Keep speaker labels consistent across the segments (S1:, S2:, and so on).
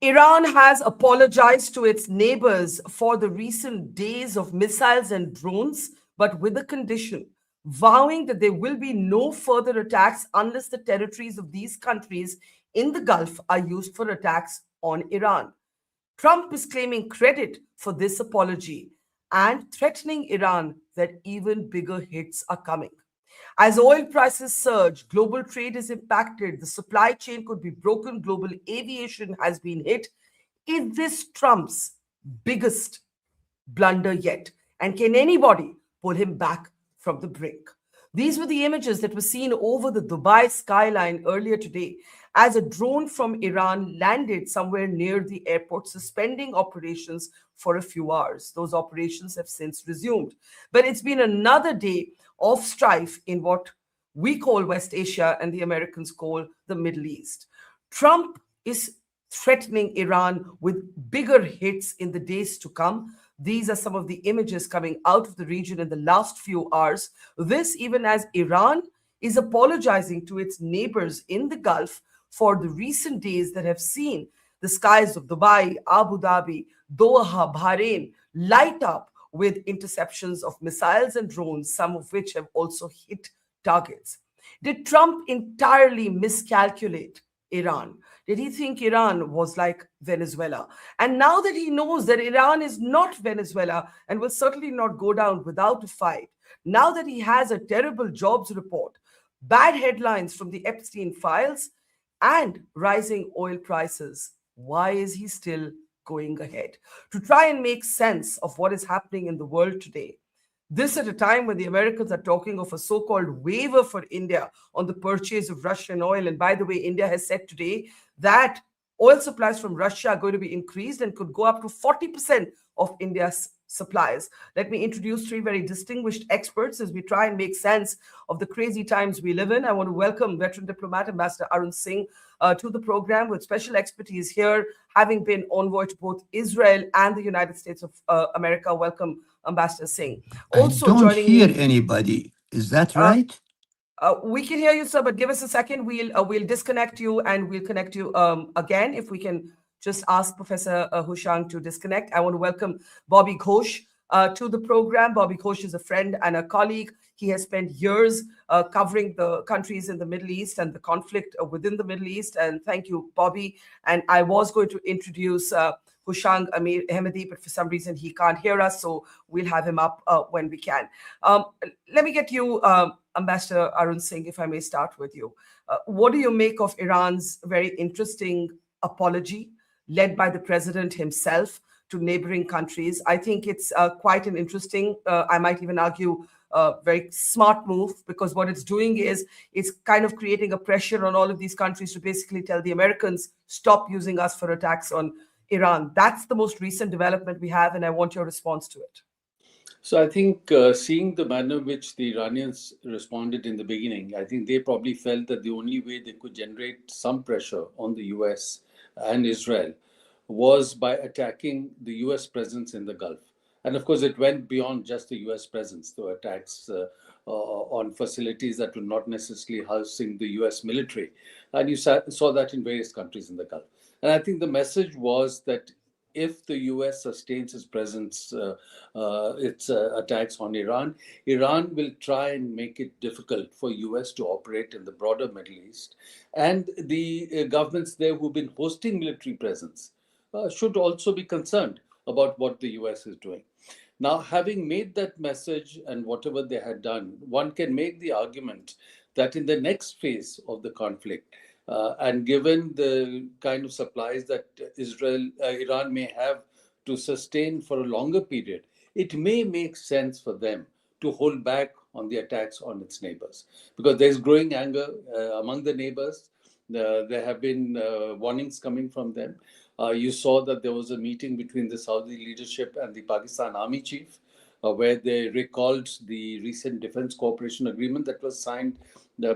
S1: Iran has apologized to its neighbors for the recent days of missiles and drones, but with a condition, vowing that there will be no further attacks unless the territories of these countries in the Gulf are used for attacks on Iran. Trump is claiming credit for this apology and threatening Iran that even bigger hits are coming. As oil prices surge, global trade is impacted, the supply chain could be broken, global aviation has been hit. Is this Trump's biggest blunder yet? And can anybody pull him back from the brink? These were the images that were seen over the Dubai skyline earlier today as a drone from Iran landed somewhere near the airport, suspending operations for a few hours. Those operations have since resumed. But it's been another day of strife in what we call West Asia and the Americans call the Middle East. Trump is threatening Iran with bigger hits in the days to come. These are some of the images coming out of the region in the last few hours. This, even as Iran is apologizing to its neighbors in the Gulf for the recent days that have seen the skies of Dubai, Abu Dhabi, Doha, Bahrain light up with interceptions of missiles and drones, some of which have also hit targets. Did Trump entirely miscalculate Iran? Did he think Iran was like Venezuela? And now that he knows that Iran is not Venezuela and will certainly not go down without a fight, now that he has a terrible jobs report, bad headlines from the Epstein files, and rising oil prices, why is he still going ahead? To try and make sense of what is happening in the world today, this at a time when the Americans are talking of a so-called waiver for India on the purchase of Russian oil. And by the way, India has said today that oil supplies from Russia are going to be increased and could go up to 40% of India's supplies. Let me introduce three very distinguished experts as we try and make sense of the crazy times we live in. I want to welcome veteran diplomat Ambassador Arun Singh to the program with special expertise here, having been envoy to both Israel and the United States of America. Welcome, Ambassador Singh.
S2: I don't hear anybody. Is that right?
S1: We can hear you, sir, but give us a second. We'll disconnect you and we'll connect you again. If we can just ask Professor Hushang to disconnect. I want to welcome Bobby Ghosh to the program. Bobby Ghosh is a friend and a colleague. He has spent years covering the countries in the Middle East and the conflict within the Middle East. And thank you, Bobby. And I was going to introduce Hushang Amir Ahmadi, but for some reason he can't hear us, so we'll have him up when we can. Let me get you, Ambassador Arun Singh, if I may start with you. What do you make of Iran's very interesting apology led by the president himself to neighboring countries? I think it's quite an interesting, I might even argue, very smart move, because what it's doing is it's kind of creating a pressure on all of these countries to basically tell the Americans, stop using us for attacks on Iran. That's the most recent development we have, and I want your response to it.
S3: So I think seeing the manner in which the Iranians responded in the beginning, I think they probably felt that the only way they could generate some pressure on the US and Israel was by attacking the US presence in the Gulf. And of course, it went beyond just the US presence. There were attacks on facilities that were not necessarily housing the US military. And you saw that in various countries in the Gulf. And I think the message was that if the US sustains its presence, its attacks on Iran, Iran will try and make it difficult for US to operate in the broader Middle East. And the governments there who've been hosting military presence should also be concerned about what the US is doing. Now, having made that message and whatever they had done, one can make the argument that in the next phase of the conflict, and given the kind of supplies that Iran may have to sustain for a longer period, it may make sense for them to hold back on the attacks on its neighbors. Because there's growing anger among the neighbors. There have been warnings coming from them. You saw that there was a meeting between the Saudi leadership and the Pakistan Army chief, where they recalled the recent defense cooperation agreement that was signed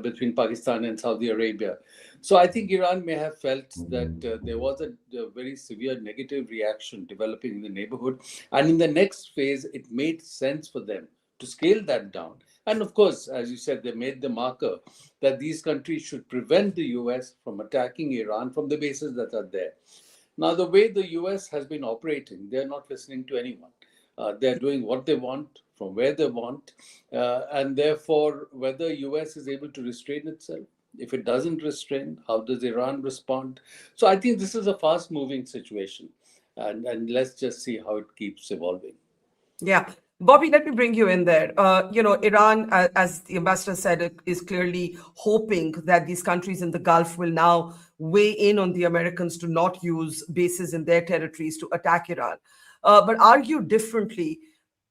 S3: between Pakistan and Saudi Arabia. So I think Iran may have felt that there was a very severe negative reaction developing in the neighborhood. And in the next phase, it made sense for them to scale that down. And of course, as you said, they made the marker that these countries should prevent the US from attacking Iran from the bases that are there. Now, the way the US has been operating, they're not listening to anyone. They're doing what they want from where they want, and therefore, whether US is able to restrain itself, if it doesn't restrain, how does Iran respond? So I think this is a fast-moving situation, and let's just see how it keeps evolving.
S1: Yeah. Bobby, let me bring you in there. Iran, as the ambassador said, is clearly hoping that these countries in the Gulf will now weigh in on the Americans to not use bases in their territories to attack Iran. But argue differently,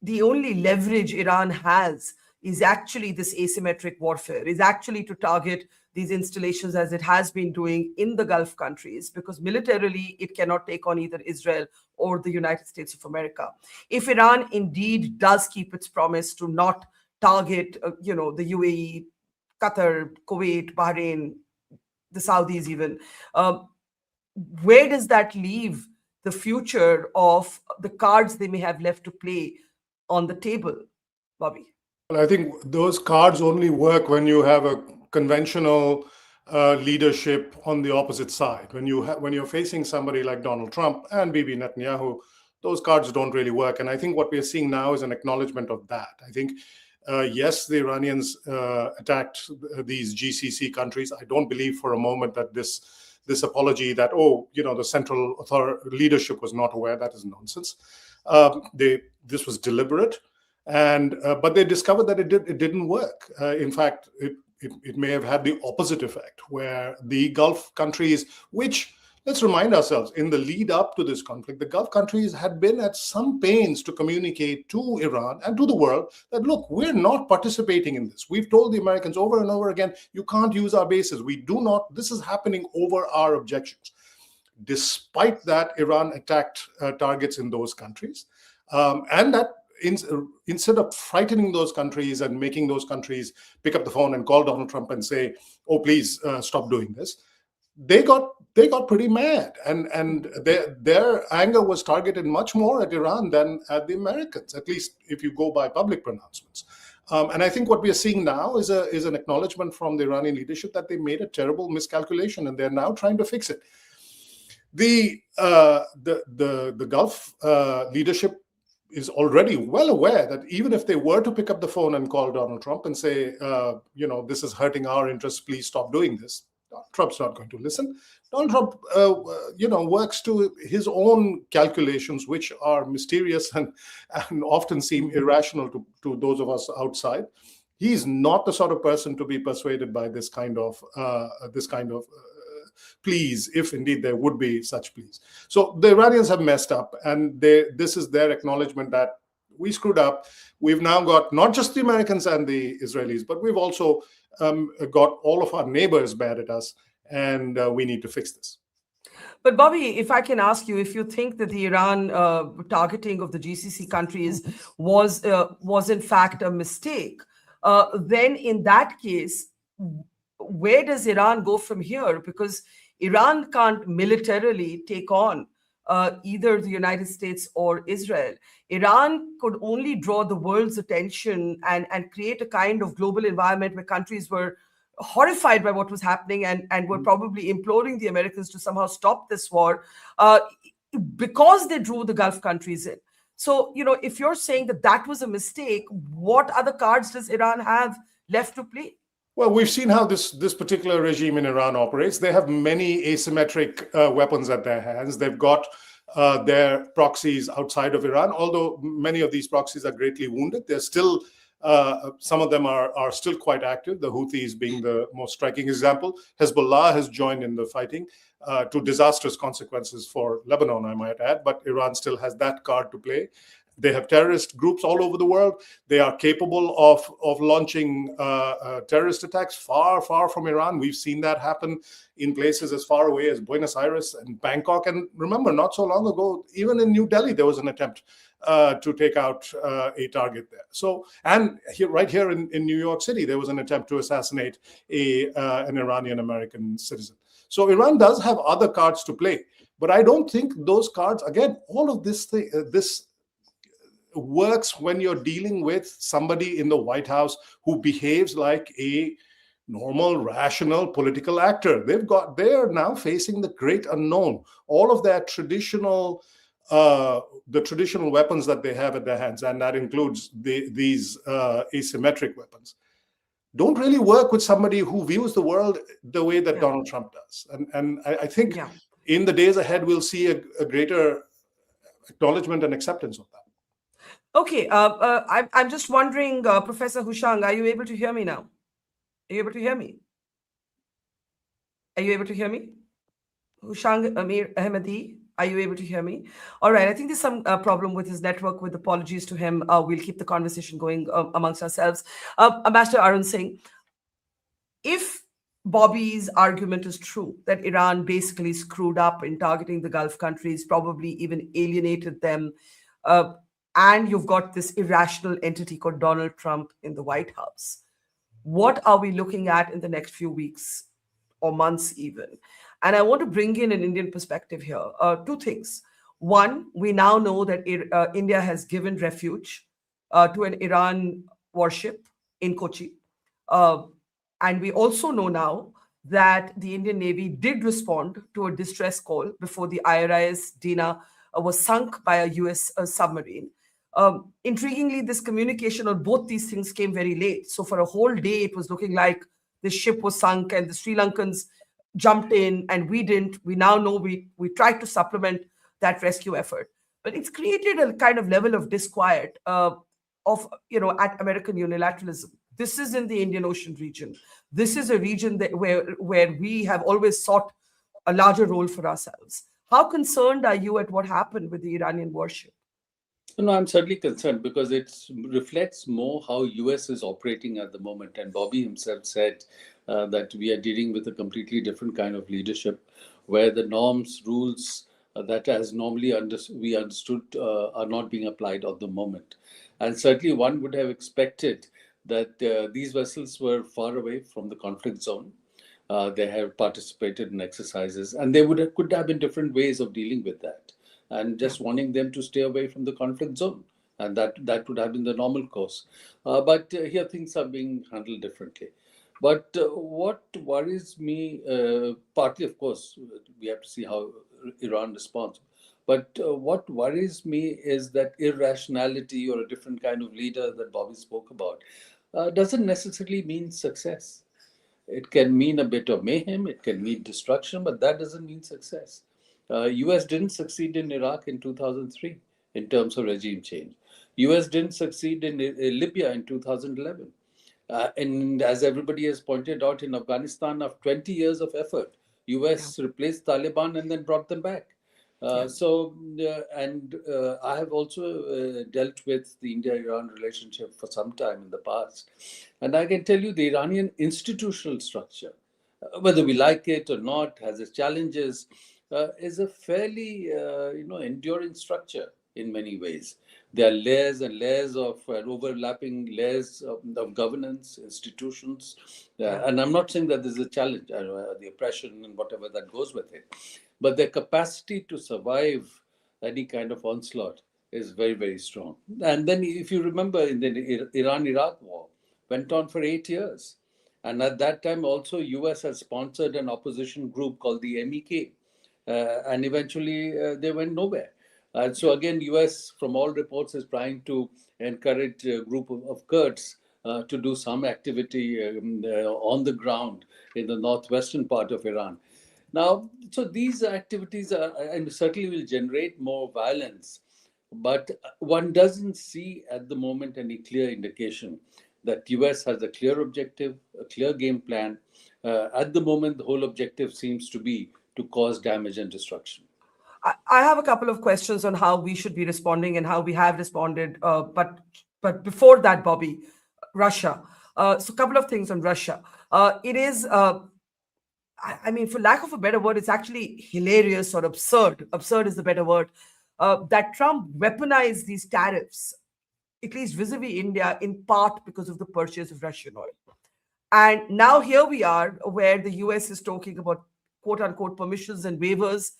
S1: the only leverage Iran has is actually this asymmetric warfare, is actually to target these installations as it has been doing in the Gulf countries, because militarily it cannot take on either Israel or the United States of America. If Iran indeed does keep its promise to not target, the UAE, Qatar, Kuwait, Bahrain, the Saudis even, where does that leave the future of the cards they may have left to play on the table, Bobby?
S4: Well, I think those cards only work when you have a conventional leadership on the opposite side. When you're facing somebody like Donald Trump and Bibi Netanyahu, those cards don't really work. And I think what we're seeing now is an acknowledgement of that. I think, yes, the Iranians attacked these GCC countries. I don't believe for a moment that this apology that, the central leadership was not aware, that is nonsense. This was deliberate. And but they discovered that it didn't work. In fact, it may have had the opposite effect, where the Gulf countries, which, let's remind ourselves, in the lead up to this conflict, the Gulf countries had been at some pains to communicate to Iran and to the world that, look, we're not participating in this. We've told the Americans over and over again, you can't use our bases. This is happening over our objections. Despite that, Iran attacked targets in those countries, and that instead of frightening those countries and making those countries pick up the phone and call Donald Trump and say, "Oh, please stop doing this," they got pretty mad, and their anger was targeted much more at Iran than at the Americans. At least if you go by public pronouncements. And I think what we are seeing now is an acknowledgement from the Iranian leadership that they made a terrible miscalculation, and they're now trying to fix it. The Gulf leadership is already well aware that even if they were to pick up the phone and call Donald Trump and say, this is hurting our interests, please stop doing this, Trump's not going to listen. Donald Trump, works to his own calculations, which are mysterious and often seem irrational to those of us outside. He's not the sort of person to be persuaded by this kind of pleas, if indeed there would be such pleas. So the Iranians have messed up, and this is their acknowledgement that we screwed up. We've now got not just the Americans and the Israelis, but we've also got all of our neighbors bad at us, and we need to fix this.
S1: But Bobby, if I can ask you, if you think that the Iran targeting of the GCC countries was in fact a mistake, then in that case, where does Iran go from here? Because Iran can't militarily take on either the United States or Israel. Iran could only draw the world's attention and create a kind of global environment where countries were horrified by what was happening and were probably imploring the Americans to somehow stop this war because they drew the Gulf countries in. So, if you're saying that was a mistake, what other cards does Iran have left to play?
S4: Well, we've seen how this particular regime in Iran operates. They have many asymmetric weapons at their hands. They've got their proxies outside of Iran, although many of these proxies are greatly wounded. They're still, some of them are still quite active, the Houthis being the most striking example. Hezbollah has joined in the fighting to disastrous consequences for Lebanon, I might add, but Iran still has that card to play. They have terrorist groups all over the world. They are capable of launching terrorist attacks far, far from Iran. We've seen that happen in places as far away as Buenos Aires and Bangkok. And remember, not so long ago, even in New Delhi, there was an attempt to take out a target there. So, and right here in New York City, there was an attempt to assassinate an Iranian-American citizen. So Iran does have other cards to play. But I don't think those cards, again, all of this works when you're dealing with somebody in the White House who behaves like a normal, rational political actor. They are now facing the great unknown. All of that traditional, the traditional weapons that they have at their hands, and that includes these asymmetric weapons, don't really work with somebody who views the world the way that Donald Trump does. And I think in the days ahead, we'll see a greater acknowledgement and acceptance of that.
S1: Okay, I'm just wondering, Professor Hushang, are you able to hear me now? Are you able to hear me? Are you able to hear me? Hushang Amir Ahmadi, are you able to hear me? All right, I think there's some problem with his network, with apologies to him. We'll keep the conversation going amongst ourselves. Ambassador Arun Singh, if Bobby's argument is true, that Iran basically screwed up in targeting the Gulf countries, probably even alienated them, and you've got this irrational entity called Donald Trump in the White House, what are we looking at in the next few weeks or months even? And I want to bring in an Indian perspective here. Two things. One, we now know that India has given refuge to an Iran warship in Kochi. And we also know now that the Indian Navy did respond to a distress call before the IRIS Dina was sunk by a U.S. submarine. Intriguingly, this communication on both these things came very late. So for a whole day, it was looking like the ship was sunk and the Sri Lankans jumped in and we didn't. We now know we tried to supplement that rescue effort. But it's created a kind of level of disquiet at American unilateralism. This is in the Indian Ocean region. This is a region where we have always sought a larger role for ourselves. How concerned are you at what happened with the Iranian warship?
S3: No, I'm certainly concerned because it reflects more how US is operating at the moment. And Bobby himself said that we are dealing with a completely different kind of leadership where the norms, rules that as normally we understood are not being applied at the moment. And certainly one would have expected that these vessels were far away from the conflict zone. They have participated in exercises, and there could have been different ways of dealing with that, and just wanting them to stay away from the conflict zone, and that would have been the normal course. But here things are being handled differently. But what worries me, partly, of course, we have to see how Iran responds. But what worries me is that irrationality or a different kind of leader that Bobby spoke about doesn't necessarily mean success. It can mean a bit of mayhem, it can mean destruction, but that doesn't mean success. US didn't succeed in Iraq in 2003 in terms of regime change. US didn't succeed in Libya in 2011. And as everybody has pointed out, in Afghanistan, after 20 years of effort, US replaced Taliban and then brought them back. I have also dealt with the India-Iran relationship for some time in the past. And I can tell you the Iranian institutional structure, whether we like it or not, has its challenges, is a fairly enduring structure in many ways. There are layers and layers of overlapping layers of governance, institutions. And I'm not saying that there's a challenge, the oppression and whatever that goes with it. But their capacity to survive any kind of onslaught is very, very strong. And then if you remember, in the Iran-Iraq war, went on for 8 years. And at that time also, US had sponsored an opposition group called the MEK. And eventually they went nowhere. And so again, US, from all reports, is trying to encourage a group of Kurds to do some activity on the ground in the northwestern part of Iran. Now, so these activities and certainly will generate more violence, but one doesn't see at the moment any clear indication that US has a clear objective, a clear game plan. At the moment, the whole objective seems to be to cause damage and destruction.
S1: I have a couple of questions on how we should be responding and how we have responded. But before that, Bobby, Russia. So a couple of things on Russia. It is... I mean, for lack of a better word, it's actually hilarious or absurd. Absurd is the better word. That Trump weaponized these tariffs, at least vis-a-vis India, in part because of the purchase of Russian oil. And now here we are, where the US is talking about quote-unquote permissions and waivers.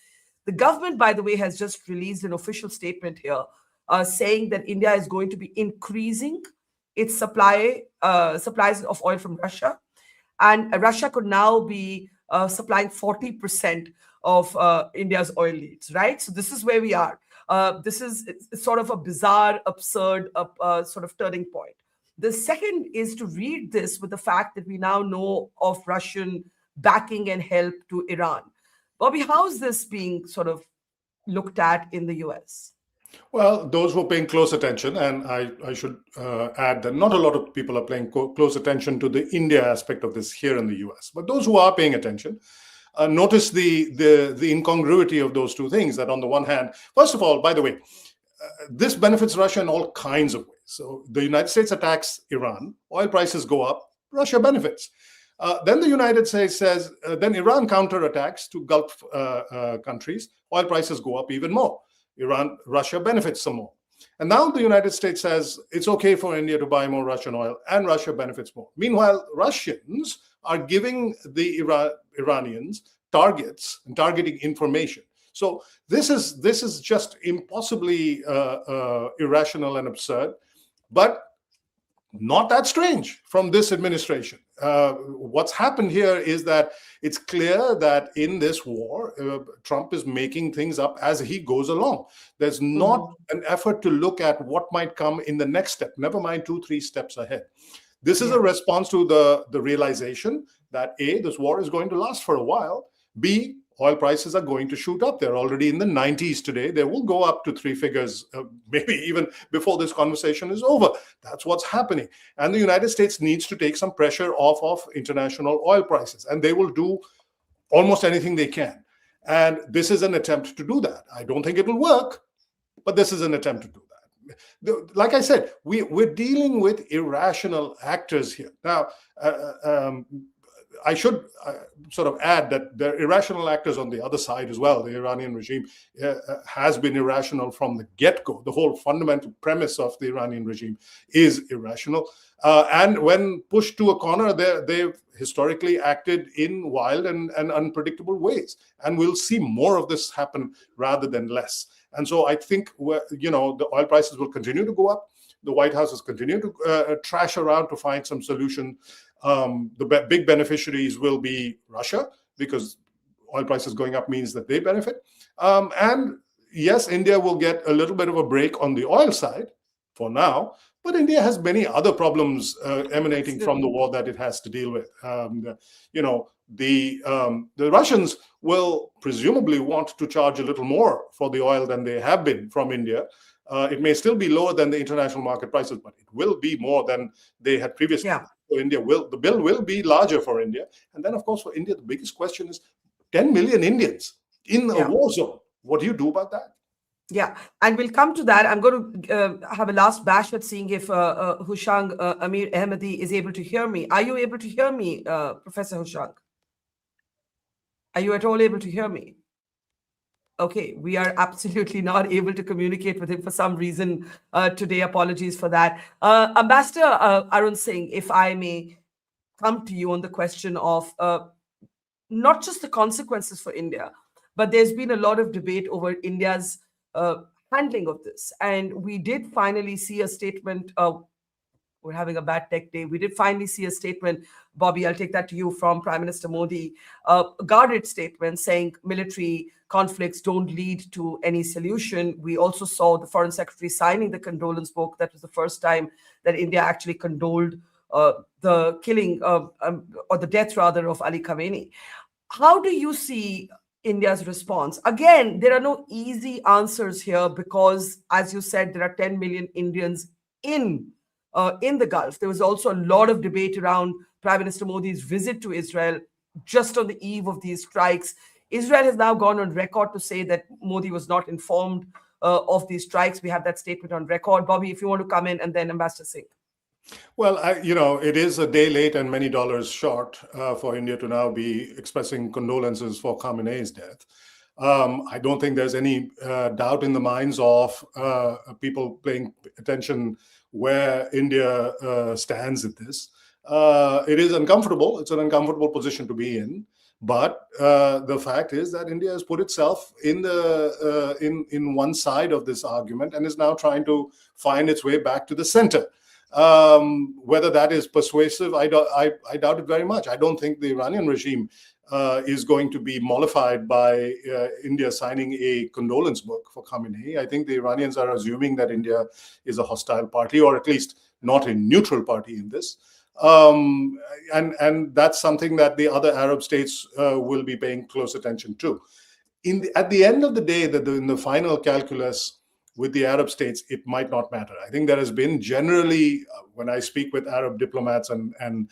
S1: The government, by the way, has just released an official statement here saying that India is going to be increasing its supplies of oil from Russia. And Russia could now be supplying 40% of India's oil needs, right? So this is where we are. This is it's sort of a bizarre, absurd sort of turning point. The second is to read this with the fact that we now know of Russian backing and help to Iran. Bobby, how is this being sort of looked at in the US?
S4: Well, those who are paying close attention, and I should add that not a lot of people are paying close attention to the India aspect of this here in the US, but those who are paying attention, notice the incongruity of those two things. That on the one hand, first of all, by the way, this benefits Russia in all kinds of ways. So the United States attacks Iran, oil prices go up, Russia benefits. Then the United States says, then Iran counterattacks to Gulf countries, oil prices go up even more. Russia benefits some more. And now the United States says it's okay for India to buy more Russian oil, and Russia benefits more. Meanwhile, Russians are giving the Iranians targets and targeting information. So this is just impossibly irrational and absurd, but not that strange from this administration. What's happened here is that it's clear that in this war, Trump is making things up as he goes along. There's not an effort to look at what might come in the next step, never mind 2-3 steps ahead. This is a response to the realization that A, this war is going to last for a while, B, oil prices are going to shoot up. They're already in the 90s today. They will go up to 3 figures, maybe even before this conversation is over. That's what's happening. And the United States needs to take some pressure off of international oil prices. And they will do almost anything they can. And this is an attempt to do that. I don't think it will work, but this is an attempt to do that. Like I said, we're dealing with irrational actors here. Now, I should sort of add that there are irrational actors on the other side as well. The Iranian regime has been irrational from the get-go. The whole fundamental premise of the Iranian regime is irrational. And when pushed to a corner, they've historically acted in wild and unpredictable ways. And we'll see more of this happen rather than less. And so I think, the oil prices will continue to go up. The White House has continued to trash around to find some solution. The big beneficiaries will be Russia, because oil prices going up means that they benefit. And yes, India will get a little bit of a break on the oil side for now, but India has many other problems emanating from the war that it has to deal with. The Russians will presumably want to charge a little more for the oil than they have been from India. It may still be lower than the international market prices, but it will be more than they had previously.
S1: Yeah.
S4: So the bill will be larger for India. And then, of course, for India, the biggest question is 10 million Indians in a war zone. What do you do about that?
S1: Yeah, and we'll come to that. I'm going to have a last bash at seeing if Hushang Amir Ahmadi is able to hear me. Are you able to hear me, Professor Hushang? Are you at all able to hear me? Okay, we are absolutely not able to communicate with him for some reason today. Apologies for that. Ambassador Arun Singh, if I may come to you on the question of not just the consequences for India, but there's been a lot of debate over India's handling of this. And we did finally see a statement. We're having a bad tech day. We did finally see a statement, Bobby, I'll take that to you, from Prime Minister Modi, a guarded statement saying military conflicts don't lead to any solution. We also saw the Foreign Secretary signing the condolence book. That was the first time that India actually condoled the killing or the death, rather, of Ali Khamenei. How do you see India's response? Again, there are no easy answers here because, as you said, there are 10 million Indians in the Gulf. There was also a lot of debate around Prime Minister Modi's visit to Israel just on the eve of these strikes. Israel has now gone on record to say that Modi was not informed of these strikes. We have that statement on record. Bobby, if you want to come in, and then Ambassador Singh.
S4: Well, it is a day late and many dollars short for India to now be expressing condolences for Khamenei's death. I don't think there's any doubt in the minds of people paying attention where India stands at this. It is uncomfortable. It's an uncomfortable position to be in. But the fact is that India has put itself in one side of this argument and is now trying to find its way back to the center. Whether that is persuasive, I doubt it very much. I don't think the Iranian regime is going to be mollified by India signing a condolence book for Khamenei. I think the Iranians are assuming that India is a hostile party, or at least not a neutral party in this. And that's something that the other Arab states will be paying close attention to. At the end of the day, in the final calculus with the Arab states, it might not matter. I think there has been generally, when I speak with Arab diplomats and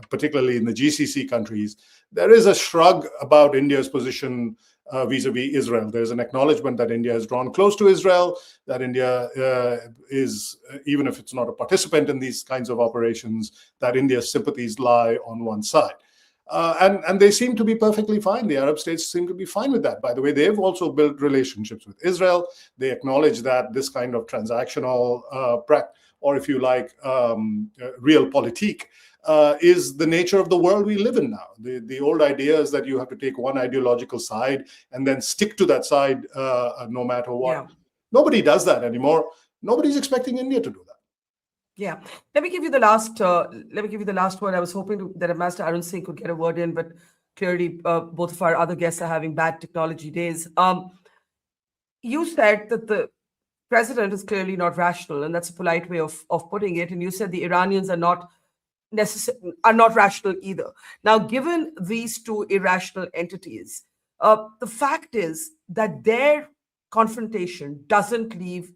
S4: particularly in the GCC countries, there is a shrug about India's position vis-a-vis Israel. There's an acknowledgement that India has drawn close to Israel, that India is, even if it's not a participant in these kinds of operations, that India's sympathies lie on one side. And they seem to be perfectly fine. The Arab states seem to be fine with that. By the way, they've also built relationships with Israel. They acknowledge that this kind of transactional, or if you like, realpolitik, is the nature of the world we live in now. The old idea is that you have to take one ideological side and then stick to that side no matter what.
S1: Yeah.
S4: Nobody does that anymore. Nobody's expecting India to do that.
S1: Yeah, let me give you the last. Let me give you the last word. I was hoping that Master Arun Singh could get a word in, but clearly both of our other guests are having bad technology days. You said that the president is clearly not rational, and that's a polite way of putting it. And you said the Iranians are not rational either. Now, given these two irrational entities, the fact is that their confrontation doesn't leave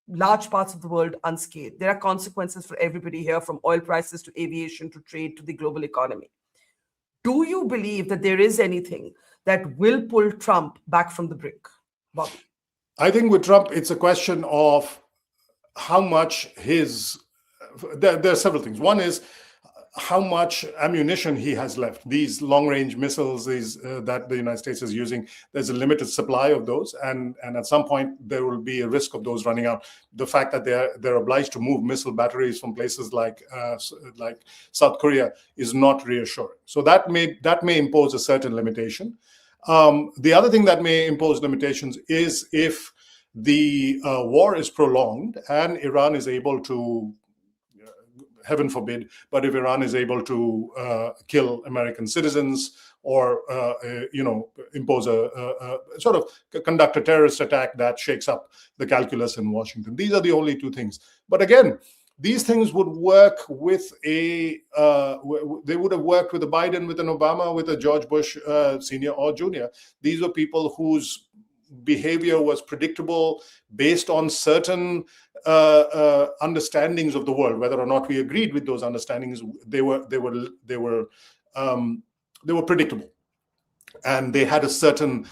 S1: large parts of the world unscathed. There are consequences for everybody here, from oil prices to aviation to trade to the global economy. Do you believe that there is anything that will pull Trump back from the brink, Bobby?
S4: I think with Trump, it's a question of how much there are several things. One is how much ammunition he has left. These long-range missiles that the United States is using, there's a limited supply of those, and at some point there will be a risk of those running out. The fact that they're obliged to move missile batteries from places like South Korea is not reassuring. So that may impose a certain limitation. The other thing that may impose limitations is if the war is prolonged and Iran is able to, heaven forbid, but if Iran is able to kill American citizens or impose conduct a terrorist attack that shakes up the calculus in Washington. These are the only two things. But again, these things would work with they would have worked with a Biden, with an Obama, with a George Bush senior or junior. These were people whose behavior was predictable based on certain understandings of the world. Whether or not we agreed with those understandings, they were predictable, and they had a certain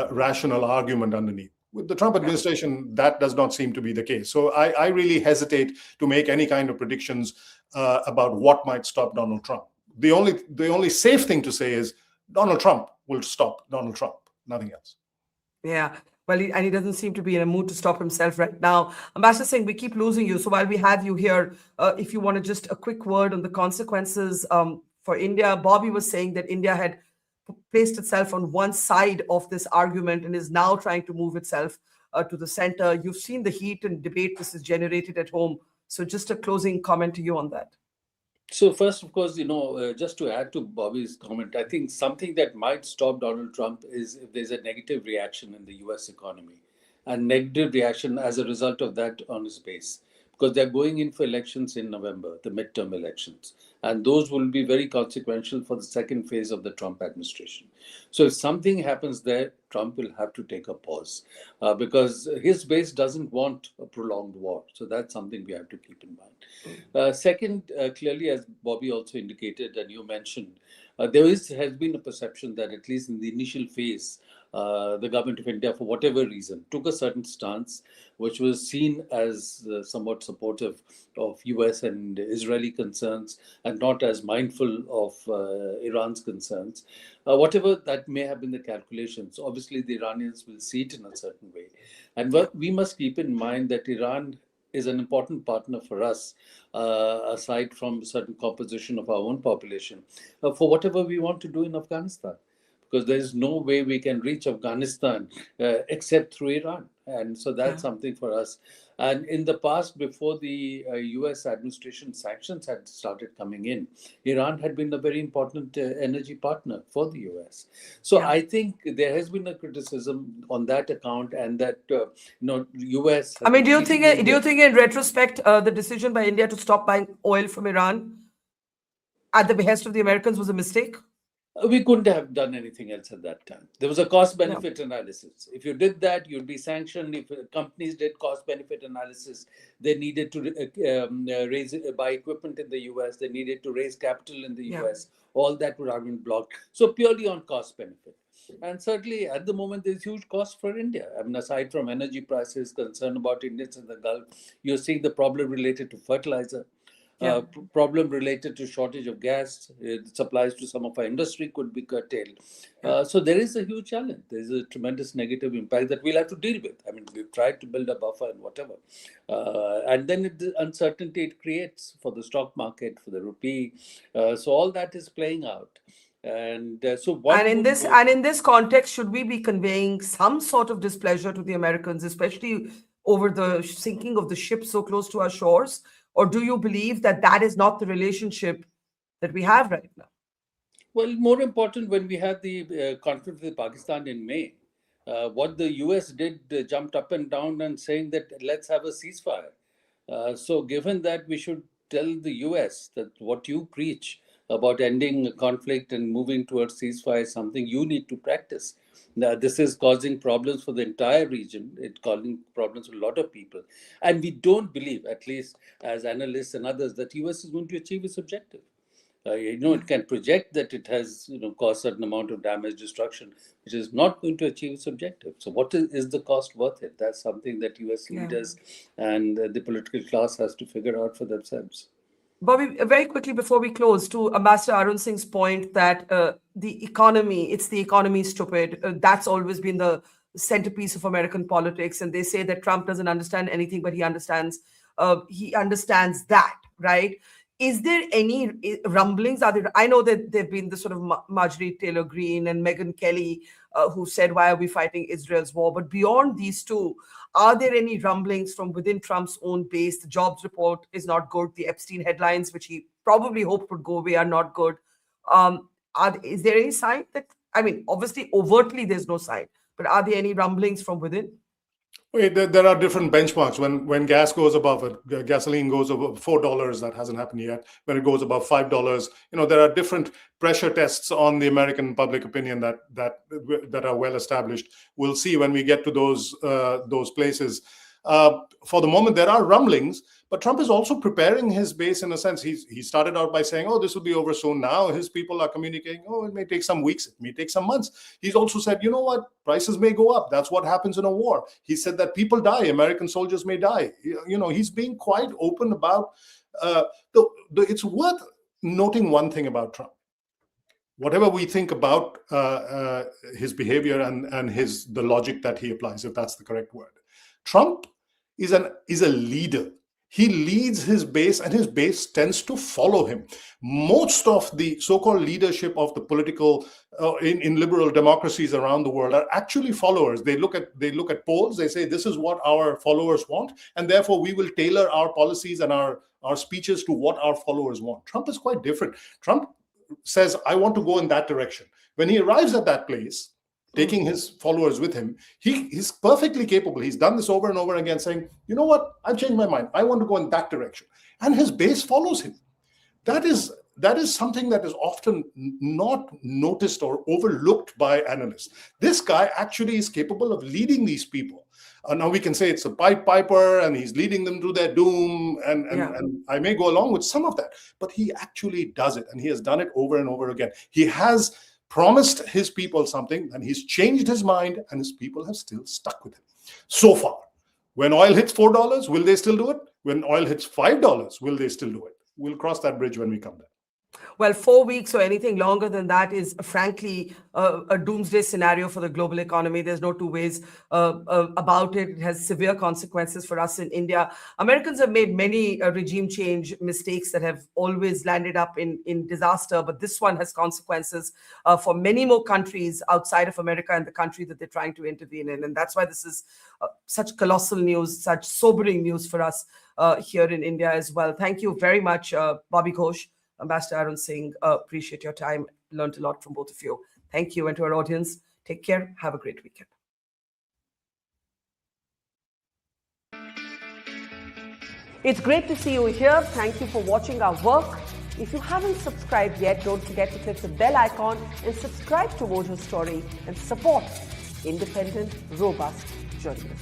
S4: rational argument underneath. With the Trump administration, that does not seem to be the case. So I really hesitate to make any kind of predictions about what might stop Donald Trump. The only safe thing to say is Donald Trump will stop Donald Trump, nothing else.
S1: Yeah. Well, and he doesn't seem to be in a mood to stop himself right now. Ambassador Singh, we keep losing you. So while we have you here, if you want to just a quick word on the consequences for India. Bobby was saying that India had placed itself on one side of this argument and is now trying to move itself to the center. You've seen the heat and debate this is generated at home. So just a closing comment to you on that.
S3: So first, of course, just to add to Bobby's comment, I think something that might stop Donald Trump is if there's a negative reaction in the U.S. economy, and negative reaction as a result of that on his base, because they're going in for elections in November, the midterm elections, and those will be very consequential for the second phase of the Trump administration. So if something happens there, Trump will have to take a pause because his base doesn't want a prolonged war. So that's something we have to keep in mind. Second, clearly, as Bobby also indicated and you mentioned, there has been a perception that at least in the initial phase, the government of India, for whatever reason, took a certain stance, which was seen as somewhat supportive of US and Israeli concerns and not as mindful of Iran's concerns. Whatever that may have been the calculations, obviously the Iranians will see it in a certain way. And we must keep in mind that Iran is an important partner for us, aside from a certain composition of our own population, for whatever we want to do in Afghanistan. Because there is no way we can reach Afghanistan except through Iran. And so
S1: Yeah.
S3: that's something for us. And in the past, before the US administration sanctions had started coming in, Iran had been a very important energy partner for the US. So
S1: Yeah.
S3: I think there has been a criticism on that account, and that US
S1: I
S3: has
S1: mean,
S3: been cheating
S1: do you
S3: India.
S1: think in retrospect, the decision by India to stop buying oil from Iran at the behest of the Americans was a mistake?
S3: We couldn't have done anything else at that time. There was a cost
S1: Yeah.
S3: benefit analysis. If you did that, you'd be sanctioned. If companies did cost benefit analysis, they needed to buy equipment in the US, they needed to raise capital in the
S1: Yeah.
S3: US, all that would have been blocked. So, purely on cost benefit. And certainly at the moment, there's huge cost for India. I mean, aside from energy prices, concern about Indians in the Gulf, you're seeing the problem related to fertilizer,
S1: Yeah.
S3: problem related to shortage of gas, supplies to some of our industry could be curtailed.
S1: Yeah.
S3: So there is a huge challenge. There is a tremendous negative impact that we'll have to deal with. I mean, we've tried to build a buffer and whatever. And then the uncertainty it creates for the stock market, for the rupee. So all that is playing out. And so
S1: And
S3: one
S1: in
S3: would
S1: this
S3: hope.
S1: and in this context, should we be conveying some sort of displeasure to the Americans, especially over the sinking of the ship so close to our shores? Or do you believe that that is not the relationship that we have right now?
S3: Well, more important, when we had the conflict with Pakistan in May, what the US did, jumped up and down and saying that let's have a ceasefire. So, given that, we should tell the US that what you preach about ending conflict and moving towards ceasefire is something you need to practice. Now, this is causing problems for the entire region. It's causing problems for a lot of people. And we don't believe, at least as analysts and others, that US is going to achieve its objective.
S1: Yeah.
S3: It can project that it has, caused certain amount of damage, destruction, which is not going to achieve its objective. So, what is the cost worth it? That's something that U.S.
S1: Yeah.
S3: leaders and the political class has to figure out for themselves.
S1: Bobby, very quickly before we close, to Ambassador Arun Singh's point that it's the economy stupid. That's always been the centerpiece of American politics. And they say that Trump doesn't understand anything, but he understands that, right? Is there any rumblings? I know that there've been the sort of Marjorie Taylor Greene and Megyn Kelly who said, "Why are we fighting Israel's war?" But beyond these two, are there any rumblings from within Trump's own base? The Jobs report is not good. The Epstein headlines, which he probably hoped would go away, are not good. Is there any sign that, I mean, obviously, overtly, there's no sign, but are there any rumblings from within?
S4: Wait, there are different benchmarks. When gas goes above, gasoline goes above $4, that hasn't happened yet. When it goes above $5, there are different pressure tests on the American public opinion that are well established. We'll see when we get to those places. For the moment, there are rumblings, but Trump is also preparing his base in a sense. He started out by saying, "Oh, this will be over soon." Now his people are communicating, "Oh, it may take some weeks, it may take some months." He's also said, "You know what? Prices may go up. That's what happens in a war." He said that people die, American soldiers may die. He's being quite open about. It's worth noting one thing about Trump. Whatever we think about his behavior and the logic that he applies, if that's the correct word, Trump is a leader. He leads his base, and his base tends to follow him. Most of the so-called leadership of the political in liberal democracies around the world are actually followers. They look at polls. They say, "This is what our followers want, and therefore we will tailor our policies and our speeches to what our followers want." Trump is quite different. Trump says, "I want to go in that direction." When he arrives at that place, taking his followers with him, he's perfectly capable. He's done this over and over again, saying, "You know what? I've changed my mind. I want to go in that direction." And his base follows him. That is something that is often not noticed or overlooked by analysts. This guy actually is capable of leading these people. Now we can say it's a Pied Piper and he's leading them to their doom, and I may go along with some of that, but he actually does it, and he has done it over and over again. He has promised his people something, and he's changed his mind, and his people have still stuck with him so far. When oil hits $4, will they still do it? When oil hits $5, will they still do it? We'll cross that bridge when we come there.
S1: well, 4 weeks or anything longer than that is frankly a doomsday scenario for the global economy. There's no two ways about it. It has severe consequences for us in India. Americans have made many regime change mistakes that have always landed up in disaster, but this one has consequences for many more countries outside of America and the country that they're trying to intervene in. And that's why this is such colossal news, such sobering news for us here in India as well. Thank you very much, Bobby Ghosh, Ambassador Arun Singh. Appreciate your time. Learned a lot from both of you. Thank you. And to our audience, take care. Have a great weekend. It's great to see you here. Thank you for watching our work. If you haven't subscribed yet, don't forget to click the bell icon and subscribe to Watch Your Story and support independent, robust journalism.